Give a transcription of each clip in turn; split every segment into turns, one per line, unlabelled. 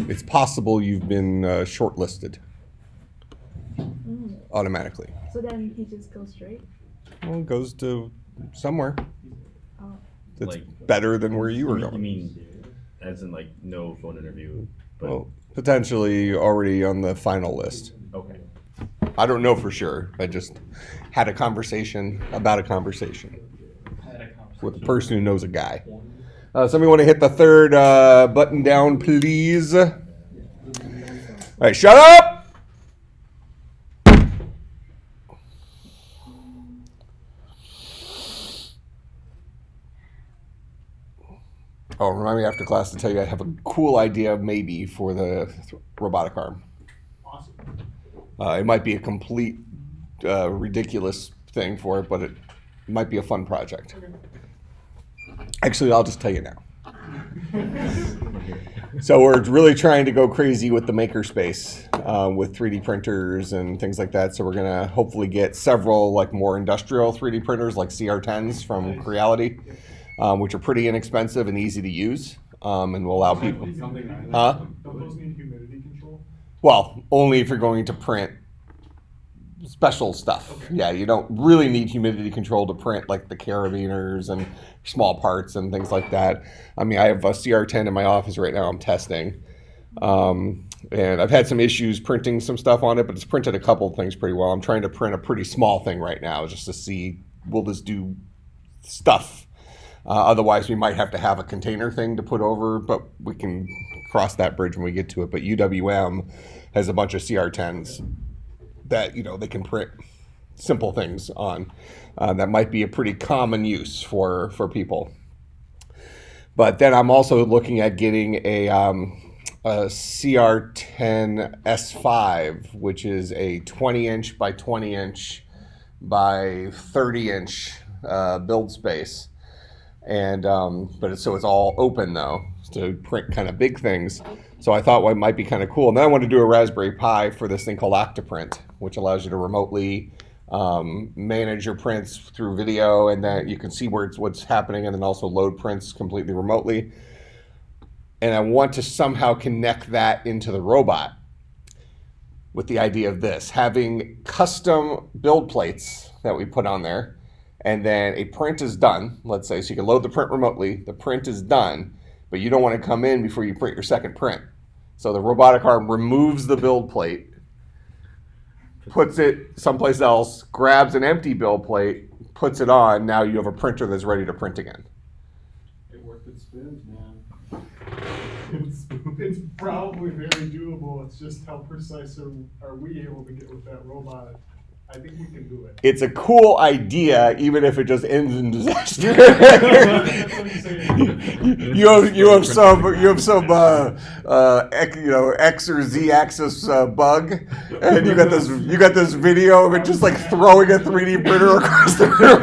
It's possible you've been shortlisted automatically.
So then he just goes straight?
Well, it goes to somewhere
Oh.
that's better than where you were going.
You mean as in like no phone interview? But
Well, potentially already on the final list.
okay.
I don't know for sure. I just had a conversation about a conversation with a person who knows a guy. Somebody want to hit the third button down, please? All right, shut up! Oh, remind me after class to tell you I have a cool idea maybe for the robotic arm.
Awesome.
It might be a complete ridiculous thing for it, but it might be a fun project.
Okay.
Actually, I'll just tell you now. So we're really trying to go crazy with the makerspace with 3D printers and things like that. So we're going to hopefully get several like more industrial 3D printers like CR10s from Creality, which are pretty inexpensive and easy to use and will allow people. Huh?
Don't those need humidity control?
Well, only if you're going to print special stuff.
Okay.
Yeah, you don't really need humidity control to print like the carabiners and small parts and things like that. I mean, I have a CR10 in my office right now I'm testing. And I've had some issues printing some stuff on it, but it's printed a couple of things pretty well. I'm trying to print a pretty small thing right now just to see, will this do stuff? Otherwise, we might have to have a container thing to put over, but we can cross that bridge when we get to it. But UWM has a bunch of CR10s that, you know, they can print simple things on. That might be a pretty common use for people. But then I'm also looking at getting a CR10 S5, which is a 20-inch by 20-inch by 30-inch build space. And so it's all open though to print kind of big things. So I thought what might be kind of cool. And then I wanted to do a Raspberry Pi for this thing called Octoprint, which allows you to remotely manage your prints through video, and then you can see what's happening, and then also load prints completely remotely. And I want to somehow connect that into the robot with the idea of this, having custom build plates that we put on there, and then a print is done, let's say, so you can load the print remotely, the print is done, but you don't want to come in before you print your second print. So the robotic arm removes the build plate, puts it someplace else, grabs an empty build plate, puts it on, now you have a printer that's ready to print again.
It worked with spoons, man. It's probably very doable. It's just how precise are we able to get with that robot? I think we can do it.
It's a cool idea, even if it just ends in disaster. you have some X or Z axis bug, and you got this video of it just like throwing a 3D printer across the room.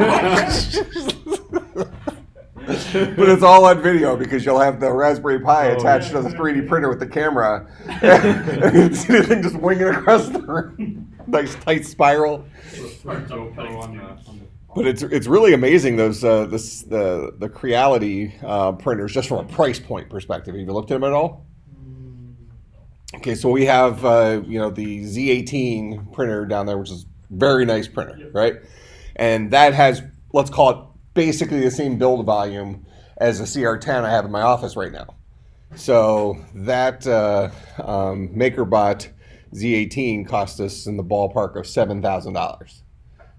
But it's all on video because you'll have the Raspberry Pi attached to the 3D printer with the camera, and you see the thing just winging across the room. Nice tight spiral. But it's really amazing those the Creality printers just from a price point perspective. Have you looked at them at all? Okay, so we have the Z18 printer down there, which is a very nice printer, right? And that has, let's call it, basically the same build volume as a CR10 I have in my office right now. So that MakerBot Z18 cost us in the ballpark of $7,000.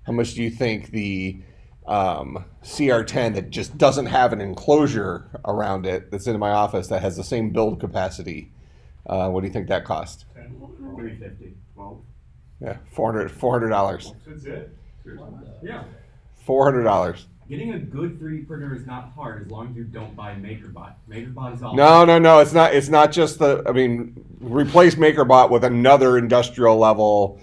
How much do you think the CR10 that just doesn't have an enclosure around it that's in my office that has the same build capacity, what do you think that cost?
$350. Well,
Yeah, $400.
that's it?
Yeah.
$400.
Getting a good 3D printer is not hard as long as you don't buy MakerBot. MakerBot is all.
No. It's not just replace MakerBot with another industrial level,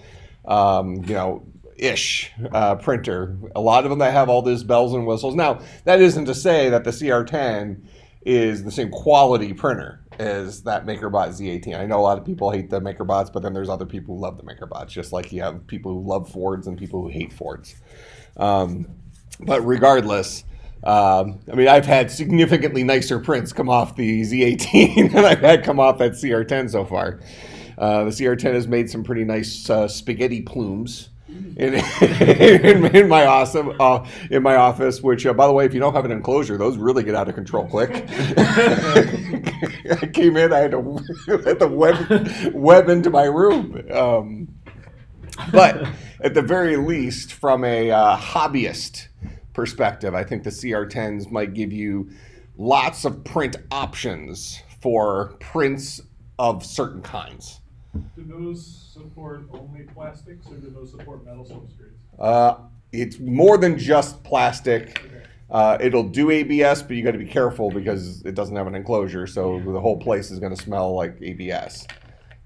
ish printer. A lot of them that have all these bells and whistles. Now, that isn't to say that the CR10 is the same quality printer as that MakerBot Z18. I know a lot of people hate the MakerBots, but then there's other people who love the MakerBots, just like you have people who love Fords and people who hate Fords. But regardless, I mean, I've had significantly nicer prints come off the Z18 than I've had come off that CR10 so far. The CR10 has made some pretty nice spaghetti plumes in my office. Which, by the way, if you don't have an enclosure, those really get out of control quick. I came in, I had to web into my room. But at the very least, from a hobbyist perspective, I think the CR10s might give you lots of print options for prints of certain kinds.
Do those support only plastics, or do those support metal substrates?
It's more than just plastic.
Okay.
It'll do ABS, but you got to be careful because it doesn't have an enclosure, so the whole place is going to smell like ABS.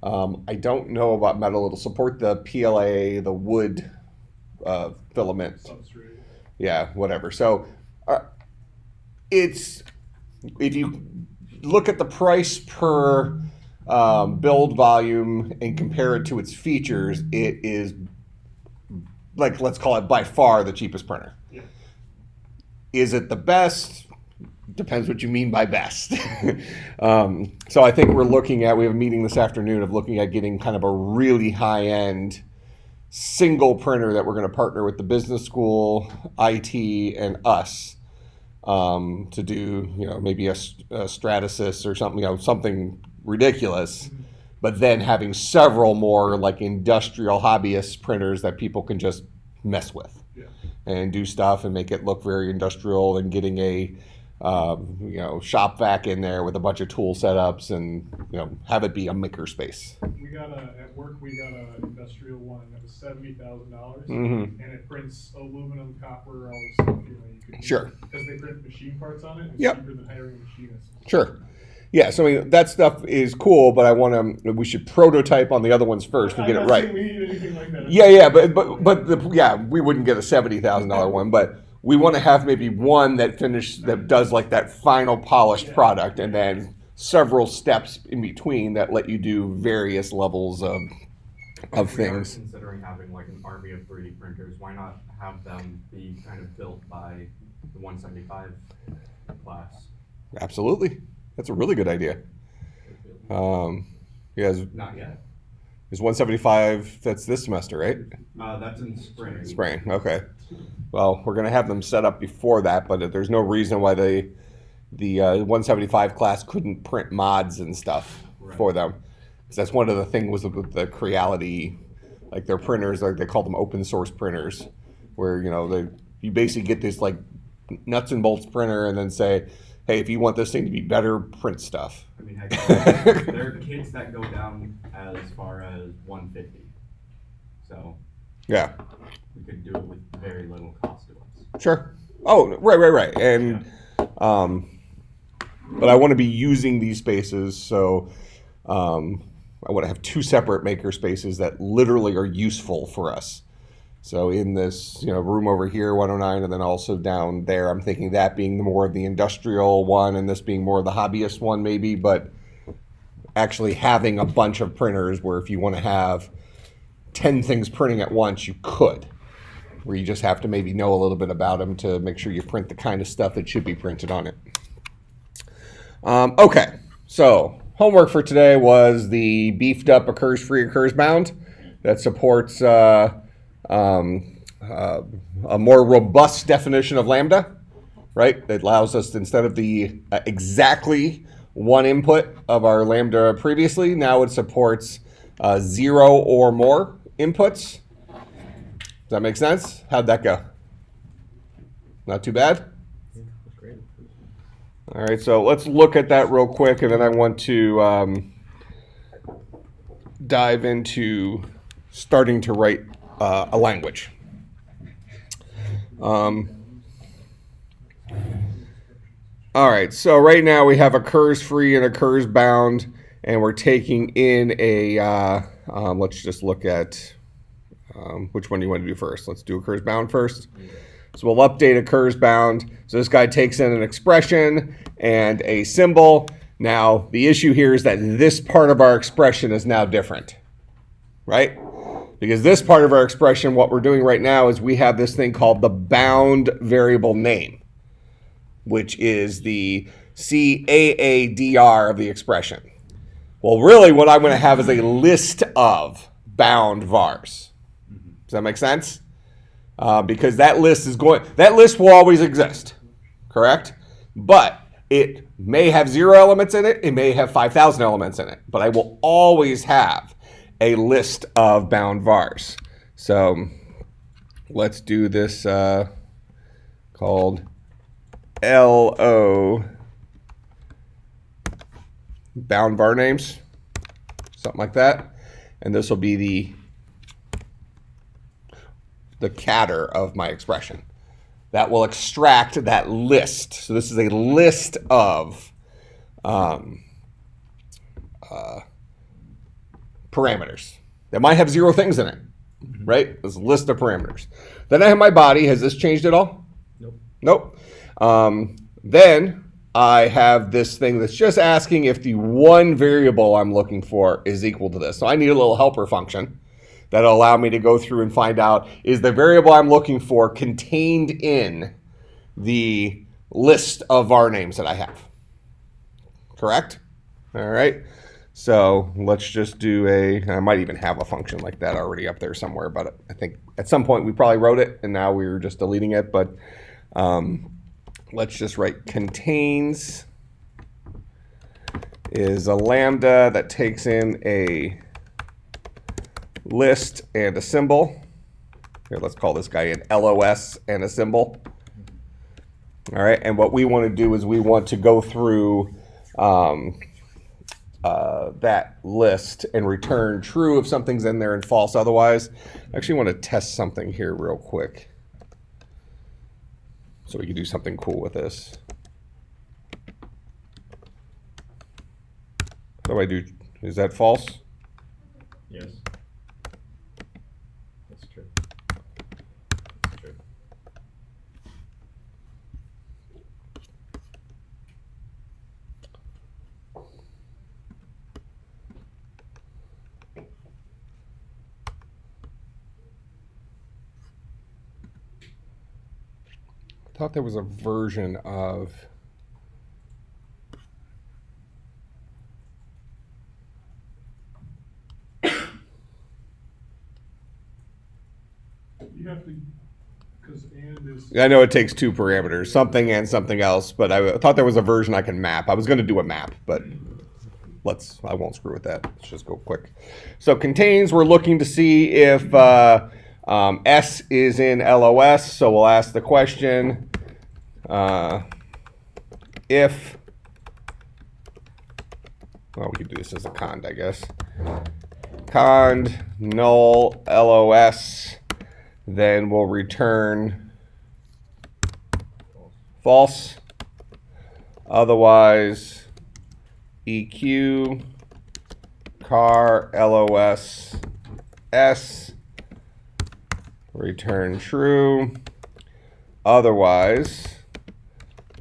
I don't know about metal. It'll support the PLA, the wood filament.
Substrate.
Yeah, whatever. So it's, if you look at the price per build volume and compare it to its features, it is, like, let's call it by far the cheapest printer.
Yeah.
Is it the best? Depends what you mean by best. So I think we have a meeting this afternoon of looking at getting kind of a really high-end single printer that we're going to partner with the business school, IT, and us to do, maybe a Stratasys or something, something ridiculous, but then having several more like industrial hobbyist printers that people can just mess with and do stuff and make it look very industrial, and getting a shop vac in there with a bunch of tool setups and have it be a maker space.
At work we got an industrial one that was $70,000,
Mm-hmm.
and it prints aluminum, copper, all the stuff you can use.
Sure.
Because they print machine parts on it. It's
Yep.
cheaper than hiring a machinist.
Sure. Yeah, so I mean, that stuff is cool, but we should prototype on the other ones first and get it
I'm not saying
right.
we need anything like that.
Yeah, we wouldn't get a $70,000 one, but we want to have maybe one that does like that final polished product, and then several steps in between that let you do various levels of
If we are
things.
considering having like an army of 3D printers, why not have them be kind of built by the 175 class?
Absolutely, that's a really good idea.
Not yet.
Is 175? That's this semester, right?
That's in spring.
Spring. Okay. Well, we're going to have them set up before that, but there's no reason why the 175 class couldn't print mods and stuff for them. Because that's one of the things with the Creality, like their printers, like they call them open source printers, where you basically get this like nuts and bolts printer and then say, hey, if you want this thing to be better, print stuff.
I mean, heck, there are kits that go down as far as 150. So
Yeah.
we could do it with very little cost to us.
Sure. Oh, right. And, but I want to be using these spaces, so I want to have two separate maker spaces that literally are useful for us. So in this, room over here, 109, and then also down there, I'm thinking that being more of the industrial one, and this being more of the hobbyist one, maybe. But actually having a bunch of printers where if you want to have 10 things printing at once, you could. Where you just have to maybe know a little bit about them to make sure you print the kind of stuff that should be printed on it. Okay, so homework for today was the beefed up occurs-free, occurs-bound that supports a more robust definition of Lambda, right? It allows us, instead of the exactly one input of our Lambda previously, now it supports 0 or more inputs. Does that make sense? How'd that go? Not too bad? All right, so let's look at that real quick, and then I want to dive into starting to write a language. All right, so right now we have occurs free and occurs bound, and we're taking in a, let's just look at which one do you want to do first. Let's do occurs bound first. So we'll update occurs bound. So this guy takes in an expression and a symbol. Now the issue here is that this part of our expression is now different, right? Because this part of our expression, what we're doing right now is we have this thing called the bound variable name. which is the CAADR of the expression. Well, really what I'm going to have is a list of bound vars. Does that make sense? Because that list will always exist, correct? But it may have 0 elements in it. It may have 5,000 elements in it. But I will always have a list of bound vars. So let's do this called LO bound var names, something like that. And this will be the catter of my expression. That will extract that list. So this is a list of parameters that might have 0 things in it, right? This is a list of parameters. Then I have my body. Has this changed at all? Nope. Then I have this thing that's just asking if the one variable I'm looking for is equal to this. So I need a little helper function that'll allow me to go through and find out, is the variable I'm looking for contained in the list of var names that I have? Correct? All right. So let's just do I might even have a function like that already up there somewhere, but I think at some point we probably wrote it and now we're just deleting it. But let's just write contains is a lambda that takes in a list and a symbol. Here, let's call this guy an LOS and a symbol. All right, and what we want to do is we want to go through that list and return true if something's in there and false otherwise. I actually want to test something here real quick so we can do something cool with this. What do I do? Is that false?
Yes. That's true. That's true.
I thought there was a version of
You have to, because and is.
I know it takes 2 parameters, something and something else, but I thought there was a version I can map. I was going to do a map, but I won't screw with that. Let's just go quick. So contains, we're looking to see if S is in LOS, so we'll ask the question if, well, we could do this as a cond, I guess. Cond null LOS, then we'll return false. Otherwise, EQ car LOS S, return true. Otherwise,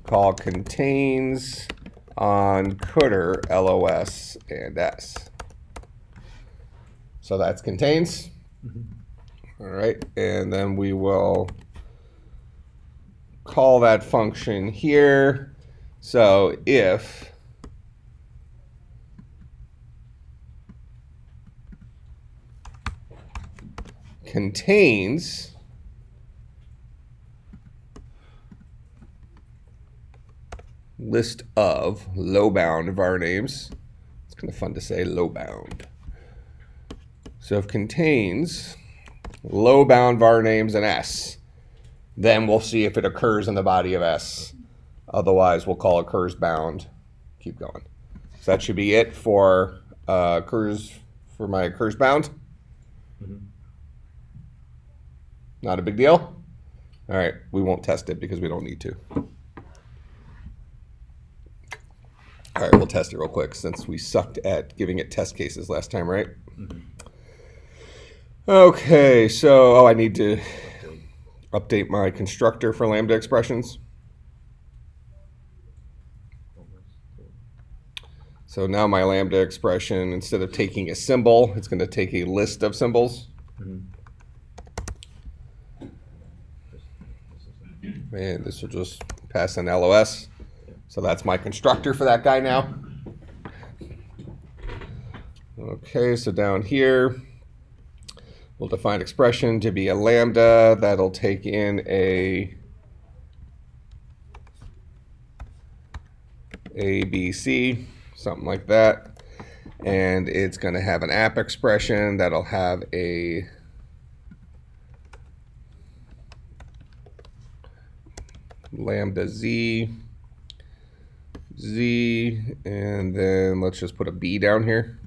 call contains on cdr LOS and S. So that's contains. All right, and then we will call that function here. So if contains list of low bound var names, it's kind of fun to say low bound. So if contains low bound var names in S, then we'll see if it occurs in the body of S. Otherwise, we'll call occurs bound. Keep going. So that should be it for my occurs bound. Not a big deal. All right, we won't test it because we don't need to. All right, we'll test it real quick since we sucked at giving it test cases last time, right? Okay, so I need to update my constructor for Lambda expressions. So now my Lambda expression, instead of taking a symbol, it's going to take a list of symbols. And this will just pass in LOS. So that's my constructor for that guy now. Okay, so down here, we'll define expression to be a lambda. That'll take in a B, C, something like that. And it's going to have an app expression that'll have a lambda Z, and then let's just put a B down here.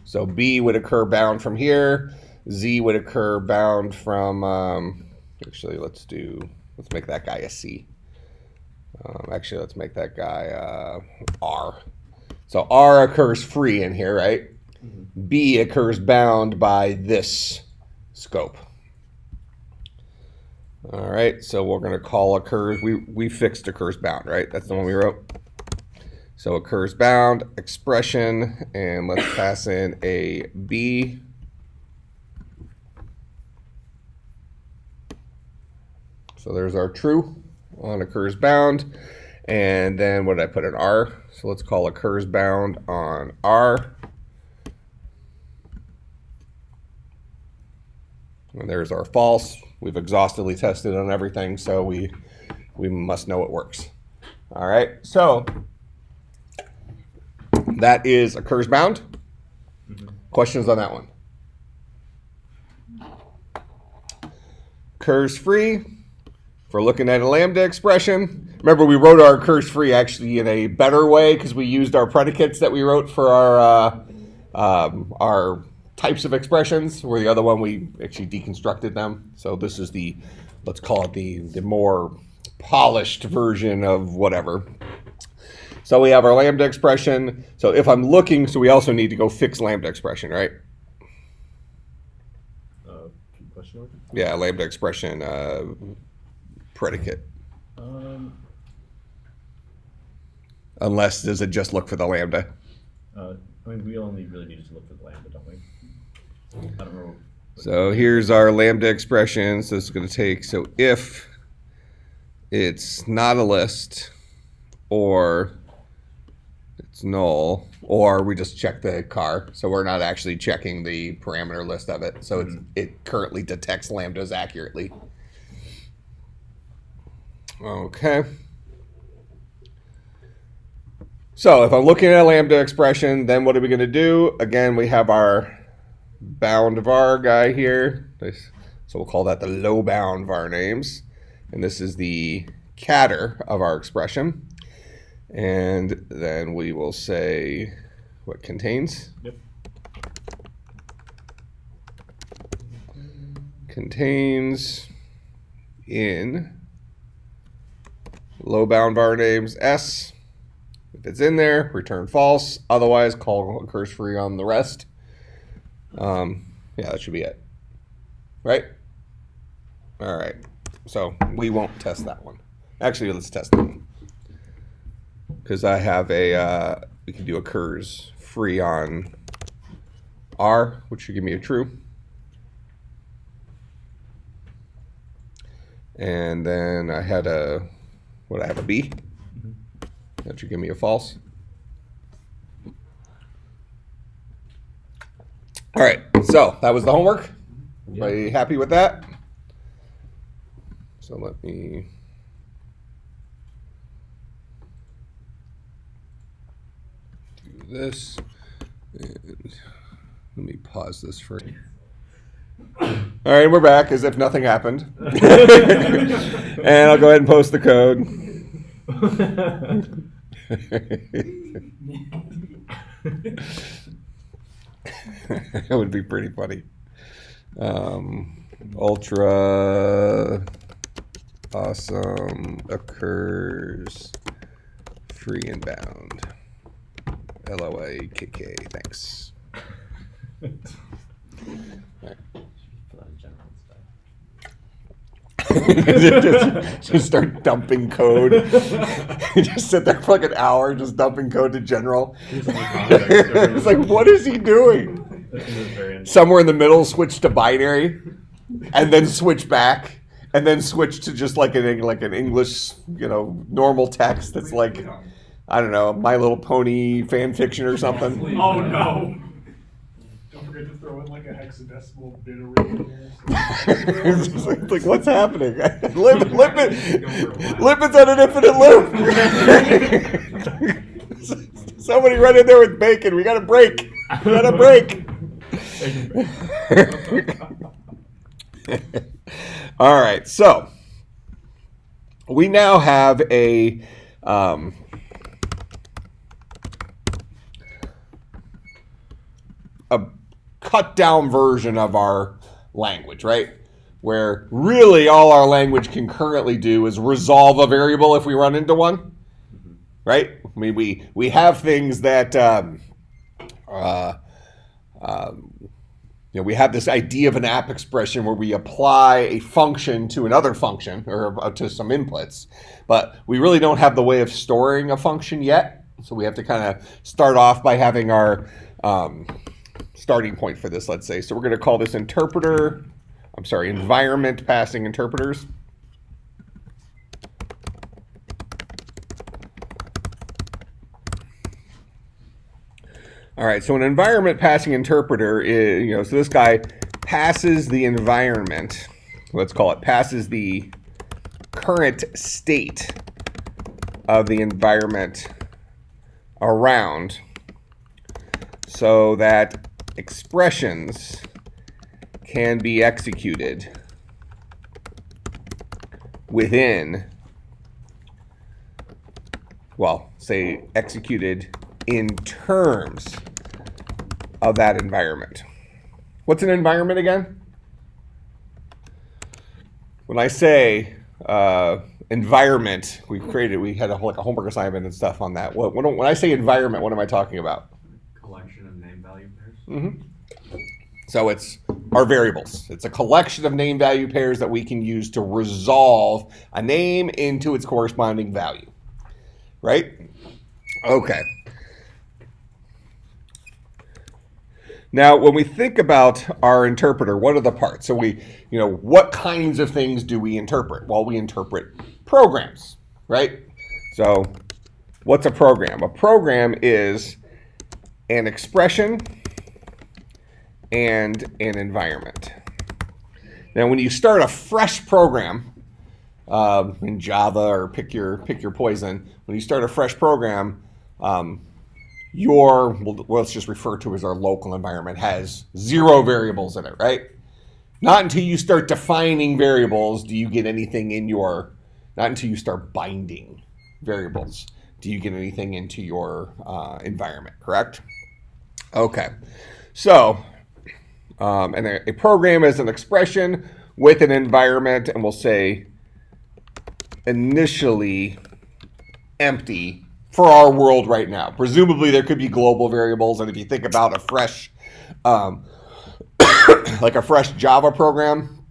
So B would occur bound from here. Z would occur bound from, actually, let's make that guy a C. Actually, let's make that guy R. So R occurs free in here, right? Mm-hmm. B occurs bound by this scope. All right, so we're going to call occurs. We fixed occurs bound, right? That's the one we wrote. So occurs bound, expression, and let's pass in a B. So there's our true on occurs bound. And then what did I put in R? So let's call occurs bound on R. And there's our false. We've exhaustively tested on everything, so we must know it works. All right, so that is occurs bound. Mm-hmm. Questions on that one? Occurs free. If we're looking at a lambda expression, remember we wrote our occurs free actually in a better way because we used our predicates that we wrote for our types of expressions, where the other one we actually deconstructed them. So this is the, let's call it the more polished version of whatever. So we have our lambda expression. So if I'm looking, so we also need to go fix lambda expression, right?
Question mark?
Yeah, lambda expression predicate. Unless, does it just look for the lambda?
I mean, we only really need to look for the lambda, don't we? I don't know.
So here's our lambda expression. So it's going to take, so if it's not a list, or it's null, or we just check the car. So we're not actually checking the parameter list of it. So it currently detects lambdas accurately. Okay. So if I'm looking at a lambda expression, then what are we going to do? Again, we have our bound var guy here. So we'll call that the low bound var names. And this is the catter of our expression. And then we will say what contains.
Yep.
Contains in low bound var names S. If it's in there, return false. Otherwise, call occurs free on the rest. Yeah, that should be it. Right? All right. So we won't test that one. Actually, let's test that one. Because I have a, we can do occurs free on R, which should give me a true. And then I had a, what, I have a B. That should give me a false. All right, so that was the homework. Everybody happy with that? So let me do this. And let me pause this for. All right, we're back as if nothing happened. And I'll go ahead and post the code. That would be pretty funny. Ultra awesome occurs free and bound. LOAKK, thanks. just start dumping code. Just sit there for like an hour just dumping code to general. It's like, what is he doing? Somewhere in the middle, switch to binary, and then switch back, and then switch to just like an English, normal text that's like, I don't know, My Little Pony fan fiction or something.
Oh no! Don't forget to throw in like a hexadecimal bit of in there.
It's just like, what's happening? Lipid's on an infinite loop. Somebody run in there with bacon. We got to break. All right, so we now have a cut down version of our language, right? Where really all our language can currently do is resolve a variable if we run into one, right? I mean, we have things that we have this idea of an app expression where we apply a function to another function or to some inputs, but we really don't have the way of storing a function yet. So we have to kind of start off by having our starting point for this, let's say. So we're going to call this environment passing interpreters. All right, so an environment passing interpreter is, so this guy passes the environment, let's call it, passes the current state of the environment around so that expressions can be executed within, say executed in terms of that environment. What's an environment again? When I say environment, we had a homework assignment and stuff on that. When I say environment, what am I talking about?
Collection of name value pairs.
Mm-hmm. So it's our variables. It's a collection of name value pairs that we can use to resolve a name into its corresponding value. Right? Okay. Now, when we think about our interpreter, what are the parts? So what kinds of things do we interpret? Well, we interpret programs, right? So what's a program? A program is an expression and an environment. Now, when you start a fresh program in Java or pick your poison, when you start a fresh program, let's just refer to as our local environment has 0 variables in it, right? Not until you start defining variables do you get anything in not until you start binding variables do you get anything into your environment, correct? Okay, so and a program is an expression with an environment, and we'll say initially empty for our world right now. Presumably there could be global variables, and if you think about a fresh, like a fresh Java program,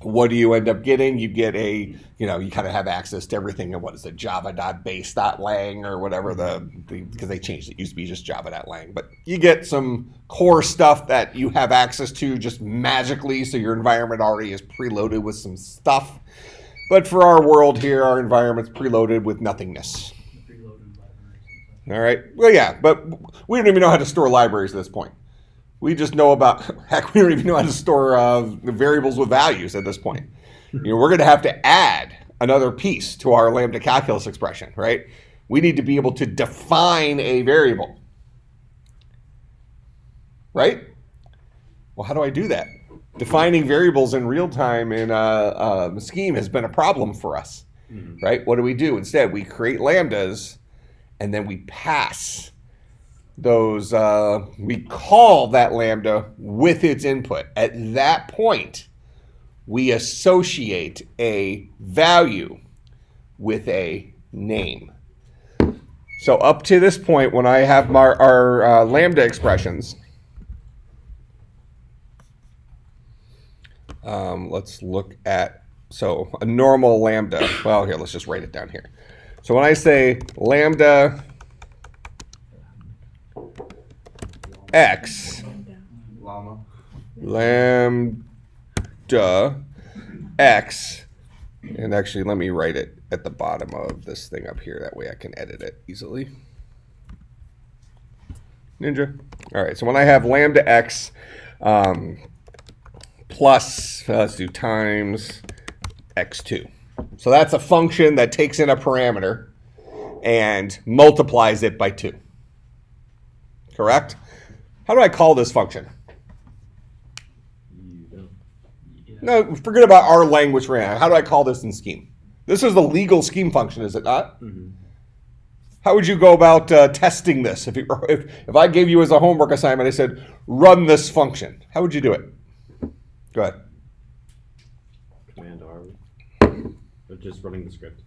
what do you end up getting? You get you kind of have access to everything in java.base.lang or whatever because they changed it. It used to be just java.lang, but you get some core stuff that you have access to just magically, so your environment already is preloaded with some stuff. But for our world here, our environment's preloaded with nothingness. All right. Well, yeah, but we don't even know how to store libraries at this point. We just know we don't even know how to store the variables with values at this point. We're going to have to add another piece to our lambda calculus expression, right? We need to be able to define a variable, right? Well, how do I do that? Defining variables in real time in a scheme has been a problem for us, right? What do? Instead, we create lambdas, and then we pass those, we call that lambda with its input. At that point, we associate a value with a name. So up to this point, when I have our lambda expressions, let's look at, a normal lambda. Well, here, let's just write it down here. So when I say lambda x, lambda x And actually, let me write it at the bottom of this thing up here. That way I can edit it easily. Ninja. All right, so when I have lambda x plus, let's do times x2. So that's a function that takes in a parameter and multiplies it by 2. Correct? How do I call this function?
You don't.
No, forget about our language right now. How do I call this in Scheme? This is the legal Scheme function, is it not?
Mm-hmm.
How would you go about testing this? If I gave you as a homework assignment, I said, run this function. How would you do it? Go ahead.
Command R. Or just running the script.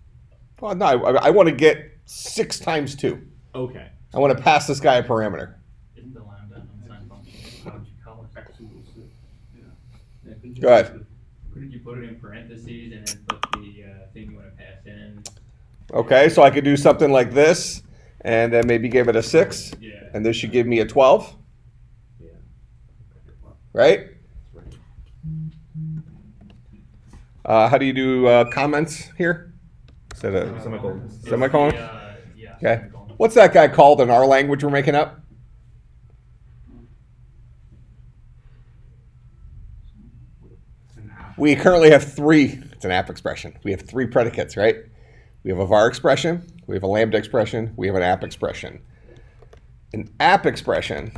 Well, no, I want to get 6 times 2.
Okay.
I want to pass this guy a parameter.
Isn't the lambda an unsigned function? How would you call it? Yeah, couldn't you
Go ahead.
Couldn't you put it in parentheses and then put the thing you want to pass in?
Okay, so I could do something like this, and then maybe give it a 6,
Yeah.
and this should give me a 12,
Yeah.
right?
That's right.
How do you do comments here? Instead of
Semicolon.
semicolon?
Yeah.
Okay.
Semicolon.
What's that guy called in our language we're making up?
An app.
We currently have 3. It's an app expression. We have 3 predicates, right? We have a var expression, we have a lambda expression, we have an app expression. An app expression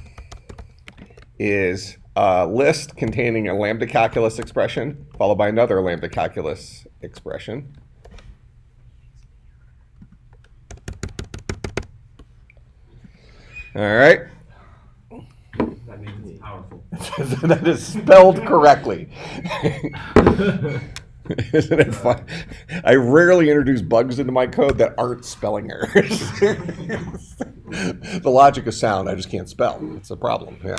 is a list containing a lambda calculus expression followed by another lambda calculus expression. All right.
That means it's powerful.
That is spelled correctly. Isn't it fun? I rarely introduce bugs into my code that aren't spelling errors. The logic is sound. I just can't spell. It's a problem. Yeah.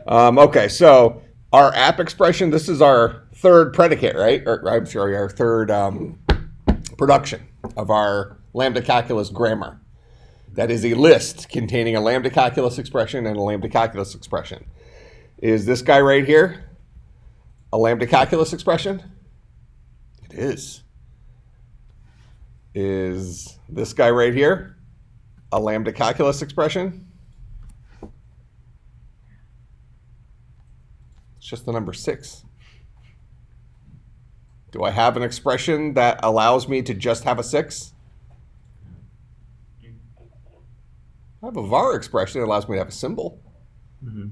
Okay, so our app expression, this is our third predicate, right? Or, I'm sorry, our third production of our lambda calculus grammar. That is a list containing a lambda calculus expression and a lambda calculus expression. Is this guy right here a lambda calculus expression? It is. Is this guy right here a lambda calculus expression? It's just the number 6. Do I have an expression that allows me to just have a 6? I have a var expression that allows me to have a symbol.
Mm-hmm.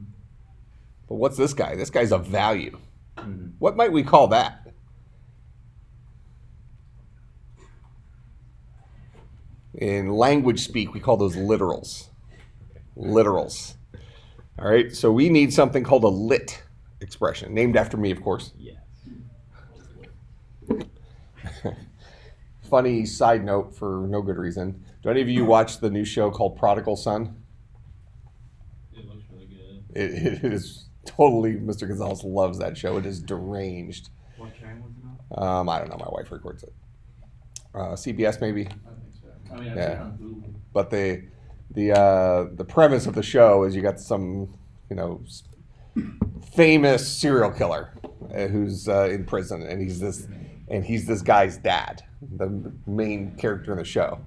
But what's this guy? This guy's a value.
Mm-hmm.
What might we call that? In language speak, we call those literals. Literals. All right, so we need something called a lit expression, named after me, of course.
Yes.
Funny side note for no good reason. Do any of you watch the new show called Prodigal Son?
It looks really good.
It is totally, Mr. Gonzalez loves that show. It is deranged.
What channel is it on?
I don't know. My wife records it. CBS maybe.
I think so. I mean, I've
Yeah.
seen it on Google.
But the premise of the show is you got some, famous serial killer who's in prison, and he's this guy's dad, the main character in the show.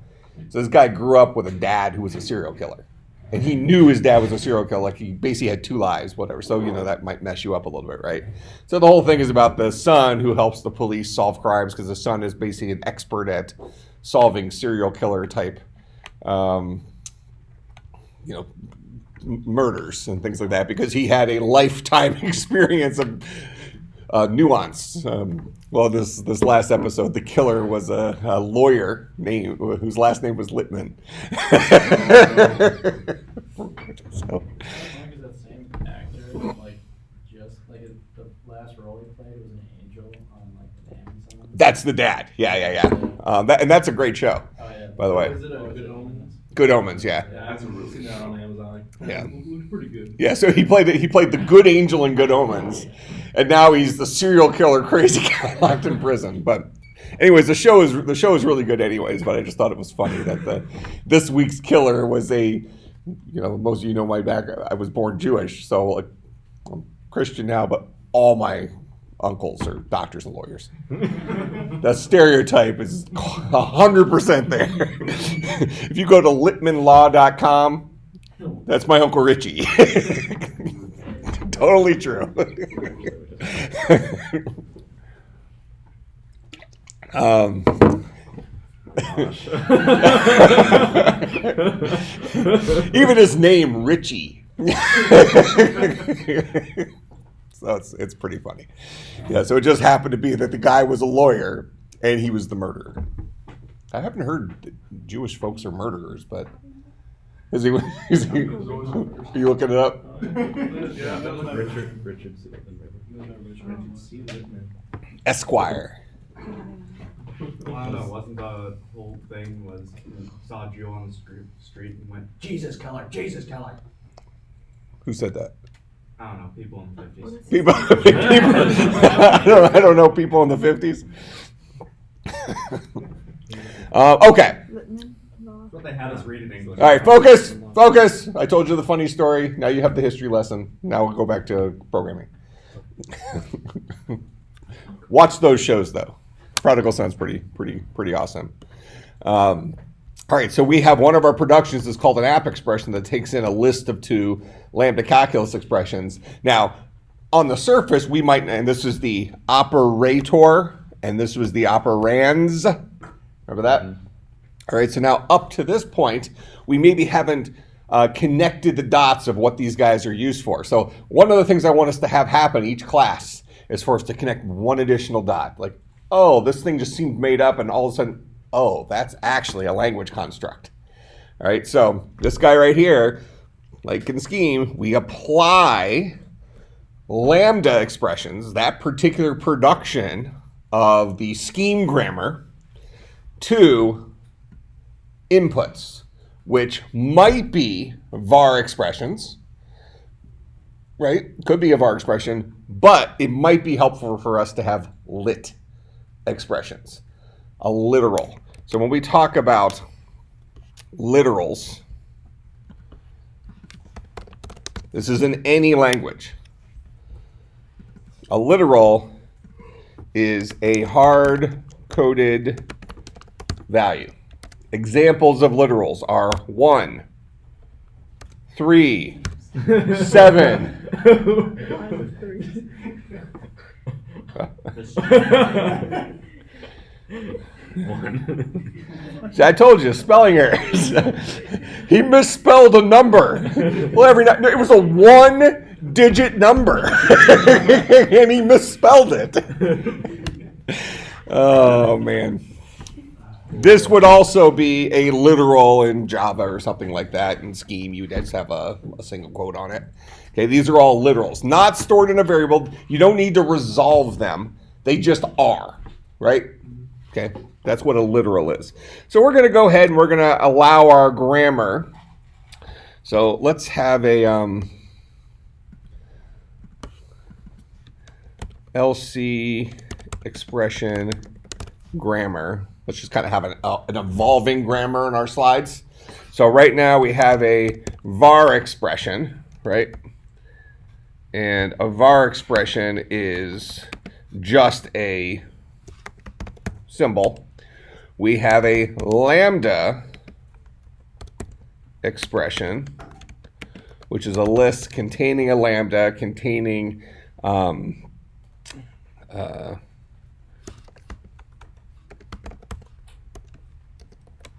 So this guy grew up with a dad who was a serial killer, and he knew his dad was a serial killer. Like, he basically had 2 lives, whatever. So that might mess you up a little bit, right? So the whole thing is about the son who helps the police solve crimes, because the son is basically an expert at solving serial killer type murders and things like that, because he had a lifetime experience of nuance. This last episode, the killer was a lawyer whose last name was Littman. So,
How long is that same actor, the last role he played was an angel on, the Dam and something?
that's the dad. Yeah. And that's a great show,
Oh, yeah.
by the way.
Is it a Good Omens?
Good Omens, yeah.
I've seen that on Amazon.
Yeah.
It looks pretty good.
Yeah, so he played the good angel in Good Omens, and now he's the serial killer crazy guy locked in prison. But anyways, the show is really good anyways, but I just thought it was funny that this week's killer was most of you know my background. I was born Jewish, so I'm Christian now, but all my uncles or doctors and lawyers. That stereotype is 100% there. If you go to litmanlaw.com, that's my Uncle Richie. Totally true. Even his name, Richie. So it's pretty funny. Yeah, so it just happened to be that the guy was a lawyer and he was the murderer. I haven't heard that Jewish folks are murderers, but are you looking it up?
Richard C.
Esquire.
I don't know, wasn't the whole thing was he saw a Jew on the street and went, Jesus killer, Jesus killer.
Who said that?
I don't know, people in the 50s.
People I don't know people in the 50s. Okay.
Littman Law.
That's what they had us read in English.
All right, focus. I told you the funny story. Now you have the history lesson. Now we'll go back to programming. Watch those shows though. Prodigal sounds pretty awesome. All right, so we have one of our productions is called an app expression that takes in a list of 2 lambda calculus expressions. Now, on the surface, we might, and this is the operator, and this was the operands. Remember that? All right, so now up to this point, we maybe haven't connected the dots of what these guys are used for. So one of the things I want us to have happen each class is for us to connect one additional dot. Like, oh, this thing just seemed made up, and all of a sudden, oh, that's actually a language construct. All right, so this guy right here, like in Scheme, we apply lambda expressions, that particular production of the Scheme grammar, to inputs, which might be var expressions, right? Could be a var expression, but it might be helpful for us to have lit expressions, a literal. So when we talk about literals, this is in any language. A literal is a hard-coded value. Examples of literals are 1, 3, 7.
1.
See, I told you, spelling errors. He misspelled a number. Well, it was a 1-digit number, and he misspelled it. Oh man. This would also be a literal in Java or something like that. In Scheme, you would just have a single quote on it. Okay, these are all literals, not stored in a variable. You don't need to resolve them. They just are, right? Okay, that's what a literal is. So we're going to go ahead and we're going to allow our grammar. So let's have a LC expression grammar. Let's just kind of have an evolving grammar in our slides. So right now we have a var expression, right? And a var expression is just a symbol. We have a lambda expression, which is a list containing a lambda, containing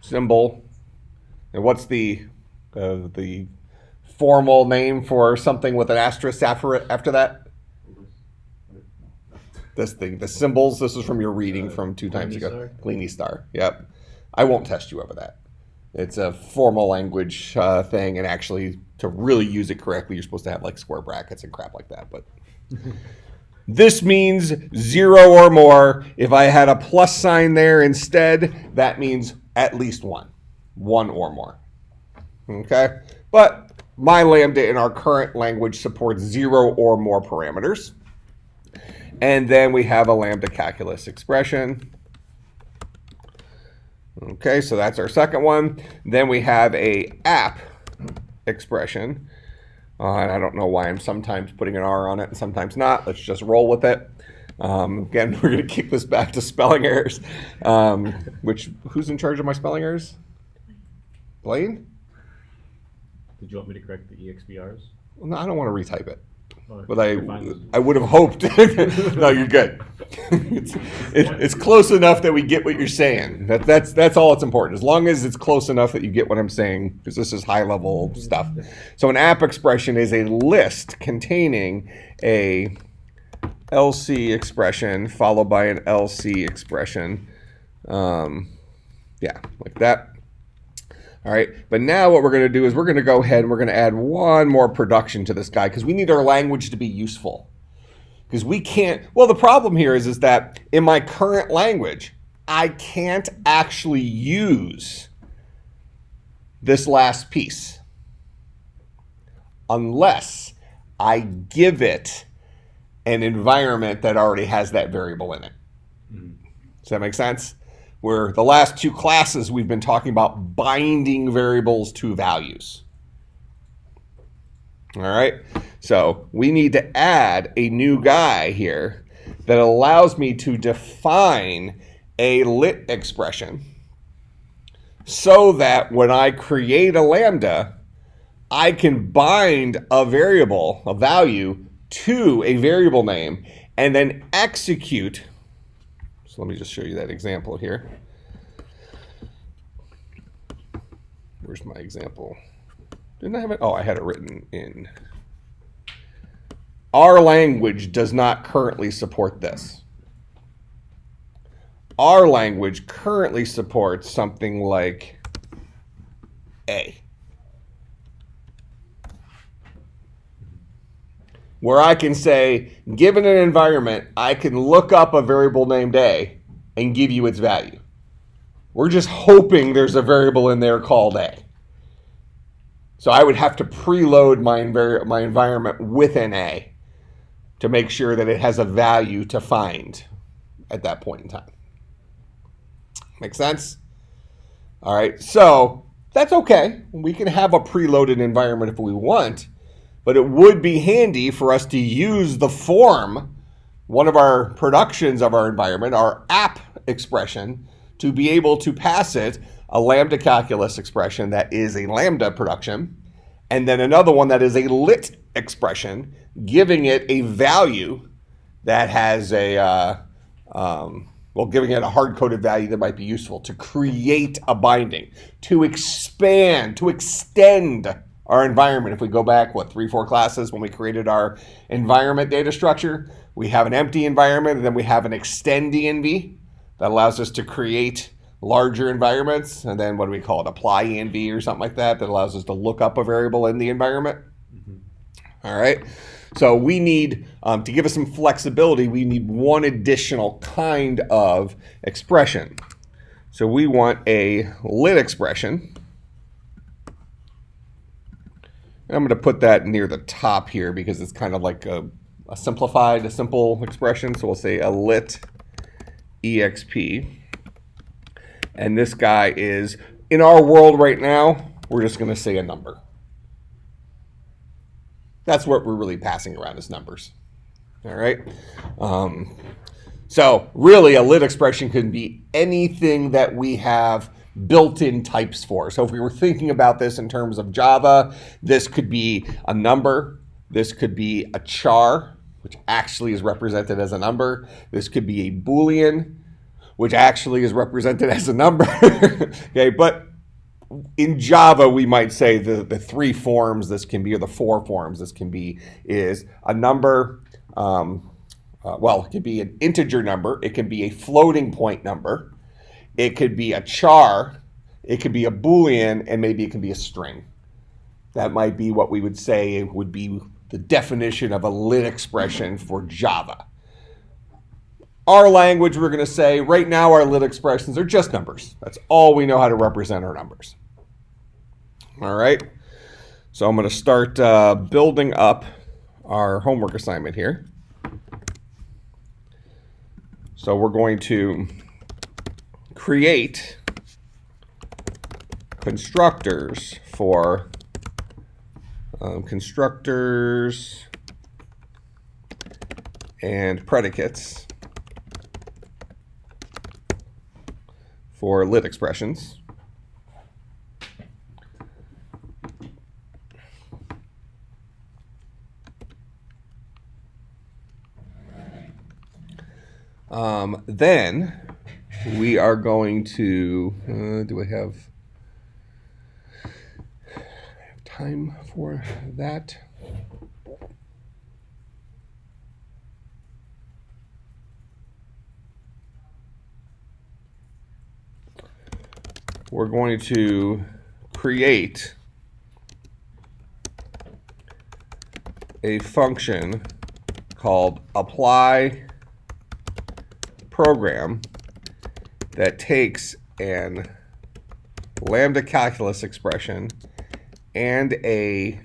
symbol. And what's the formal name for something with an asterisk after that? This thing, the symbols. This is from your reading from 2 times ago. Gleany star. Yep. I won't test you over that. It's a formal language thing, and actually, to really use it correctly, you're supposed to have like square brackets and crap like that. But this means 0 or more. If I had a plus sign there instead, that means at least 1 or more. Okay? But my lambda in our current language supports 0 or more parameters. And then we have a lambda calculus expression. Okay, so that's our second one. Then we have a app expression. And I don't know why I'm sometimes putting an R on it and sometimes not. Let's just roll with it. Again, we're going to kick this back to spelling errors. Who's in charge of my spelling errors? Blaine?
Did you want me to correct the EXPRs?
Well, no, I don't want to retype it.
Oh,
But
you're fine.
I would have hoped. No, you're good. It's close enough that we get what you're saying. That's all that's important. As long as it's close enough that you get what I'm saying, because this is high level stuff. So an app expression is a list containing a LC expression followed by an LC expression. Yeah, like that. All right, but now what we're going to do is we're going to go ahead and we're going to add one more production to this guy because we need our language to be useful. Because we can't, well, the problem here is that in my current language, I can't actually use this last piece unless I give it an environment that already has that variable in it. Does that make sense? Where the last two classes we've been talking about binding variables to values. All right, so we need to add a new guy here that allows me to define a lit expression so that when I create a lambda, I can bind a variable, a value, to a variable name and then execute. So let me just show you that example here. Where's my example? Didn't I have it? Oh, I had it written in. Our language does not currently support this. Our language currently supports something like A, where I can say, given an environment, I can look up a variable named A and give you its value. We're just hoping there's a variable in there called A. So I would have to preload my environment with an A to make sure that it has a value to find at that point in time. Make sense? All right, so that's okay. We can have a preloaded environment if we want, but it would be handy for us to use the form, one of our productions of our environment, our app expression, to be able to pass it a lambda calculus expression that is a lambda production, and then another one that is a lit expression, giving it a value that has a, giving it a hard-coded value that might be useful to create a binding, to expand, to extend our environment. If we go back, 3-4 classes when we created our environment data structure, we have an empty environment and then we have an extend env that allows us to create larger environments. And then what do we call it? Apply env or something like that, that allows us to look up a variable in the environment. All right. So we need, to give us some flexibility, we need one additional kind of expression. So we want a lit expression. And I'm going to put that near the top here because it's kind of like a simple expression. So we'll say a lit-exp. And this guy is, in our world right now, we're just going to say a number. That's what we're really passing around as numbers. All right. So really a lit expression can be anything that we have built-in types for. So if we were thinking about this in terms of Java, this could be a number. This could be a char, which actually is represented as a number. This could be a Boolean, which actually is represented as a number. Okay, but in Java, we might say the three forms this can be, or the four forms this can be, is a number. It could be an integer number. It can be a floating point number. It could be a char. It could be a Boolean, and maybe it can be a string. That might be what we would say would be the definition of a lit expression for Java. Our language, we're going to say, right now our lit expressions are just numbers. That's all we know how to represent our numbers. All right. So I'm going to start building up our homework assignment here. So we're going to create constructors for constructors and predicates for lit expressions. Then we are going to, do I have time for that? We're going to create a function called apply program that takes an lambda calculus expression and a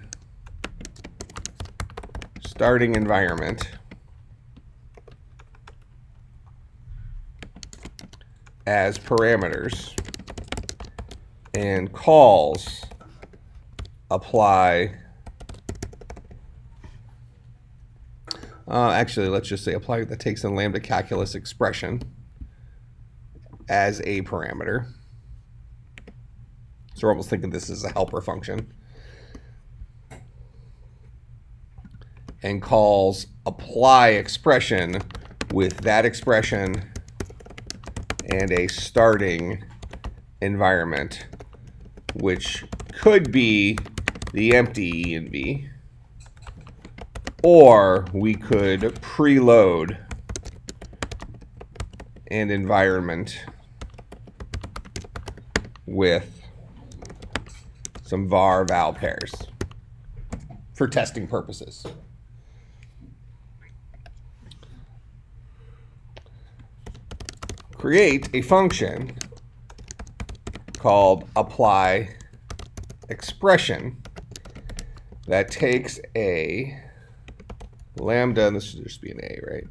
starting environment as parameters and calls apply. Actually, let's just say apply that takes a lambda calculus expression as a parameter. So we're almost thinking this is a helper function. And calls apply expression with that expression and a starting environment, which could be the empty env, or we could preload an environment with some var val pairs for testing purposes. Create a function called apply expression that takes a lambda, and this should just be an A, right?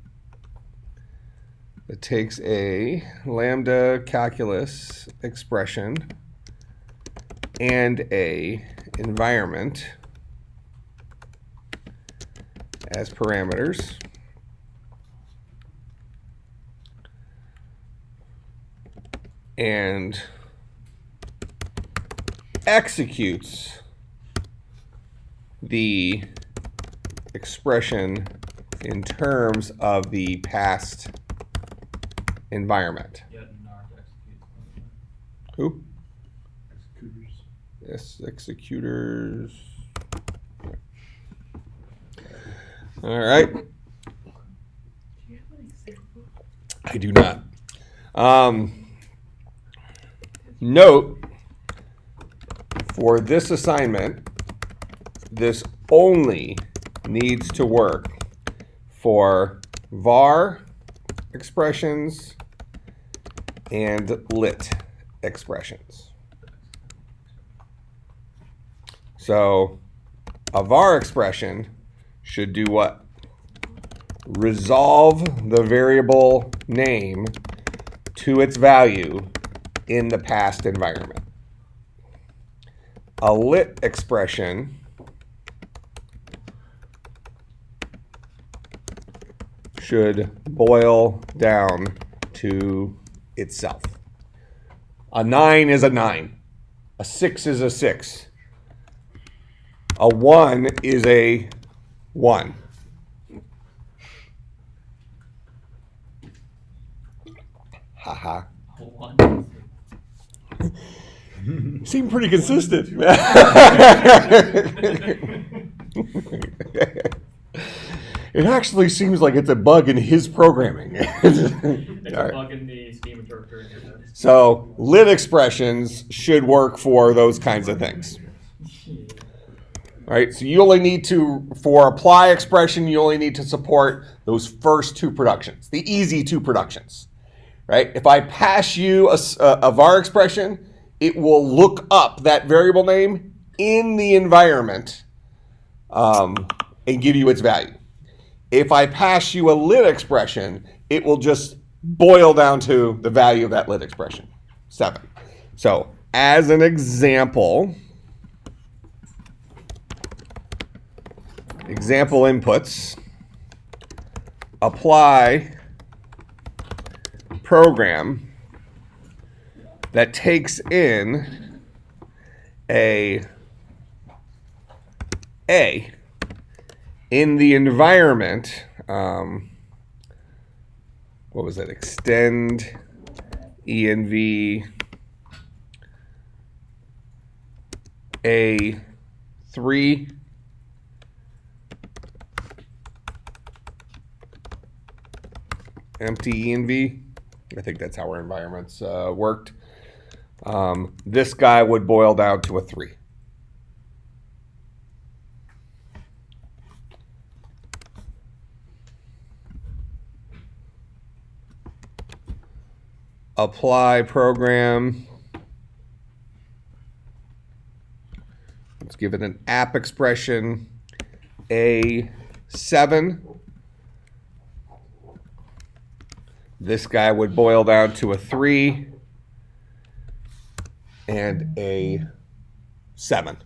That takes a lambda calculus expression and a environment as parameters, and executes the expression in terms of the past environment.
Yet not execute.
Who?
Executors.
Yes, executors. All right.
Do you have an example?
I do not. Note, for this assignment, this only needs to work for var expressions and lit expressions. So a var expression should do what? Resolve the variable name to its value in the past environment. A lit expression should boil down to itself. A 9 is a 9. A 6 is a 6. A 1 is a 1. Haha.
One.
Seem pretty consistent. It actually seems like it's a bug in his programming.
It's a bug in the Steam interpreter in your head.
So lit expressions should work for those kinds of things. Right? So you only need to, for apply expression, you only need to support those first two productions, the easy two productions. Right? If I pass you a var expression, it will look up that variable name in the environment and give you its value. If I pass you a lit expression, it will just boil down to the value of that lit expression, 7. So as an example inputs, apply program that takes in a in the environment, what was that? Extend env A3 empty env. I think that's how our environments worked. This guy would boil down to a 3. Apply program. Let's give it an app expression A7. This guy would boil down to a 3 and a 7.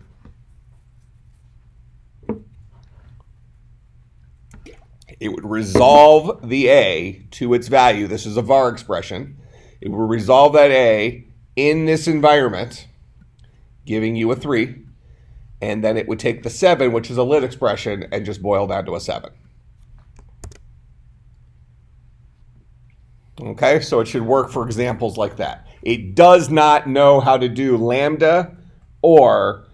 It would resolve the A to its value. This is a var expression. It will resolve that A in this environment, giving you a 3. And then it would take the 7, which is a lit expression, and just boil down to a 7. Okay, so it should work for examples like that. It does not know how to do lambda or,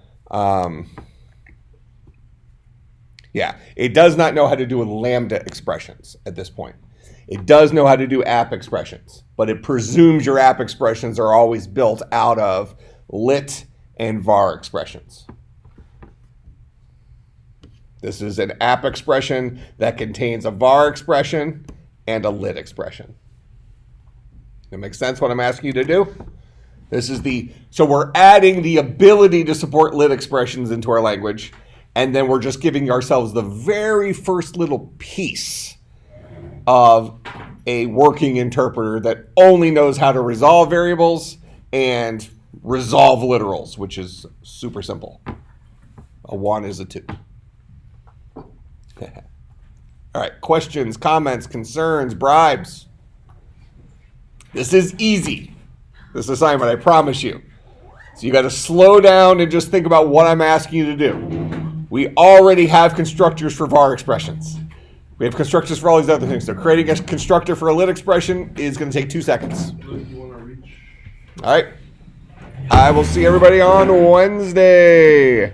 it does not know how to do lambda expressions at this point. It does know how to do app expressions, but it presumes your app expressions are always built out of lit and var expressions. This is an app expression that contains a var expression and a lit expression. That makes sense what I'm asking you to do? This is so we're adding the ability to support lit expressions into our language, and then we're just giving ourselves the very first little piece of a working interpreter that only knows how to resolve variables and resolve literals, which is super simple. A 1 is a 2. All right, questions, comments, concerns, bribes. This is easy, this assignment, I promise you. So you got to slow down and just think about what I'm asking you to do. We already have constructors for var expressions. We have constructors for all these other things. So creating a constructor for a lit expression is going to take 2 seconds. All right. I will see everybody on Wednesday.